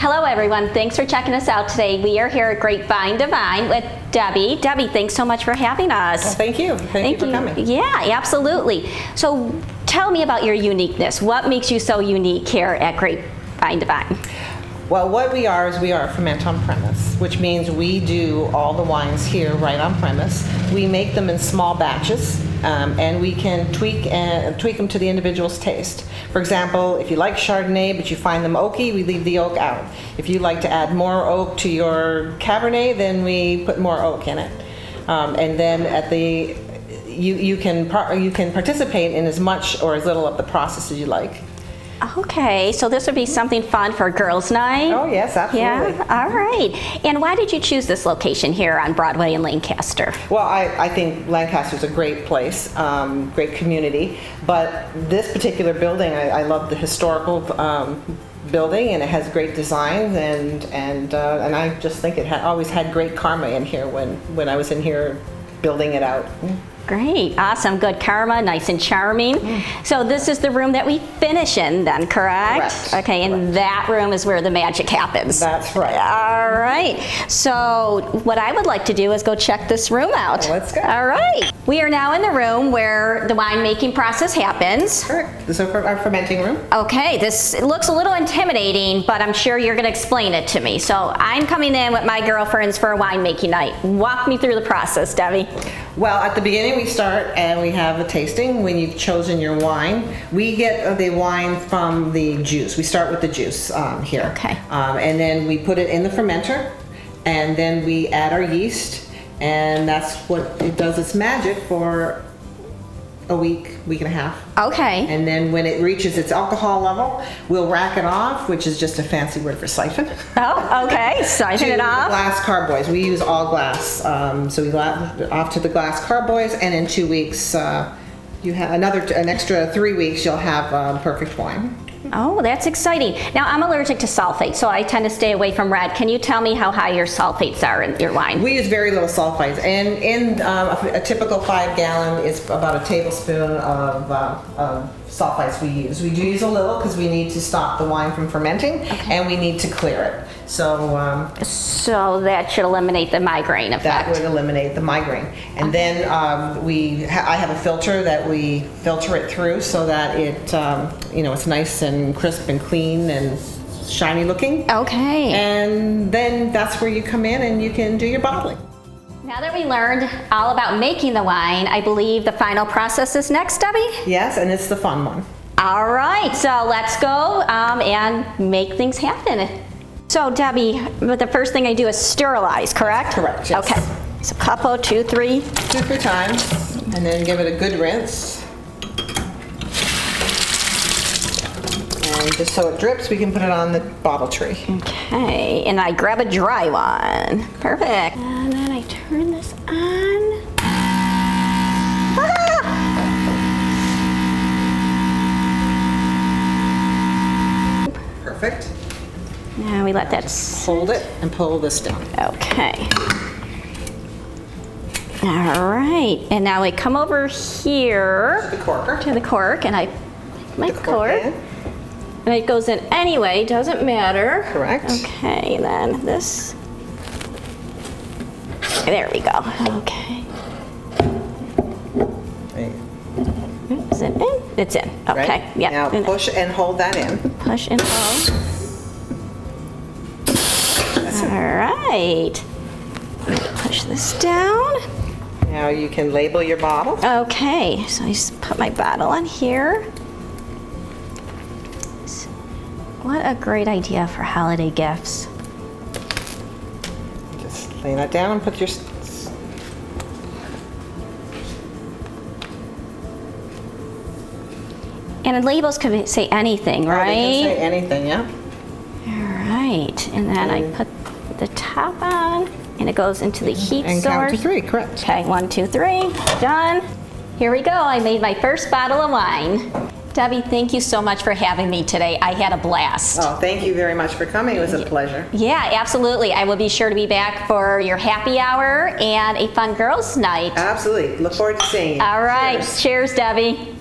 Hello everyone, thanks for checking us out today. We are here at Grapevine Divine with Debbie. Debbie, thanks so much for having us. Well, thank you. Thank you for coming. Yeah, absolutely. So tell me about your uniqueness. What makes you so unique here at Grapevine Divine? Well, what we are is we are ferment on premise, which means we do all the wines here right on premise. We make them in small batches, and we can tweak them to the individual's taste. For example, if you like Chardonnay but you find them oaky, we leave the oak out. If you like to add more oak to your Cabernet, then we put more oak in it. And then at the you can participate in as much or as little of the process as you like. Okay, so this would be something fun for girls' night? Oh yes, absolutely. Yeah, all right. And why did you choose this location here on Broadway in Lancaster? Well, I think Lancaster's a great place, great community, but this particular building, I love the historical building, and it has great designs, and I just think it always had great karma in here when I was in here building it out. Great, awesome, good karma, nice and charming. So this is the room that we finish in then, correct? Correct. Okay, and that room is where the magic happens. That's right. All right, so what I would like to do is go check this room out. Well, let's go. All right. We are now in the room where the winemaking process happens. Correct. This is our fermenting room. Okay, this looks a little intimidating, but I'm sure you're gonna explain it to me. So I'm coming in with my girlfriends for a winemaking night. Walk me through the process, Debbie. Well, at the beginning we start and we have a tasting. When you've chosen your wine, we get the wine from the juice. We start with the juice here. Okay. And then we put it in the fermenter, and then we add our yeast, and that's what it does its magic for a week and a half. Okay. And then when it reaches its alcohol level, we'll rack it off, which is just a fancy word for siphon. Oh, okay. Siphon it off. Glass carboys. We use all glass. So we go off to the glass carboys, and in 2 weeks, you have an extra 3 weeks, you'll have perfect wine. Oh, that's exciting. Now, I'm allergic to sulfate, so I tend to stay away from red. Can you tell me how high your sulfates are in your wine? We use very little sulfites, and in a typical 5-gallon is about a tablespoon of sulfites we use. We do use a little because we need to stop the wine from fermenting, and we need to clear it. So that should eliminate the migraine effect. That would eliminate the migraine. And then I have a filter that we filter it through so that it, it's nice and crisp and clean and shiny looking. Okay. And then that's where you come in and you can do your bottling. Now that we learned all about making the wine, I believe the final process is next, Debbie? Yes, and it's the fun one. All right, so let's go and make things happen. So Debbie, the first thing I do is sterilize, correct? Correct, yes. Okay, so couple, 2, 3. 2, 3 times, and then give it a good rinse. And just so it drips, we can put it on the bottle tree. Okay, and I grab a dry one. Perfect. And then I turn this on. Ah! Perfect. Now we let that Hold it and pull this down. Okay. All right, and now I come over here The corker. to the cork, and I take my cork, in. and it goes in anyway, doesn't matter. Correct. Okay, then this. There we go. Okay. Is it in? It's in. Okay. Right? Yeah. Now push and hold that in. Push and hold. All right. Push this down. Now you can label your bottle. Okay, so I just put my bottle on here. What a great idea for holiday gifts. Just lay that down and put your... And labels could say anything, right? They can say anything, yeah. All right, and then I put the top on, and it goes into the heat And source. count to 3, correct. Okay, 1, 2, 3, done. Here we go, I made my first bottle of wine. Debbie, thank you so much for having me today. I had a blast. Oh, thank you very much for coming. It was a pleasure. Yeah, absolutely. I will be sure to be back for your happy hour and a fun girls' night. Absolutely. Look forward to seeing you. All right. Cheers, Debbie.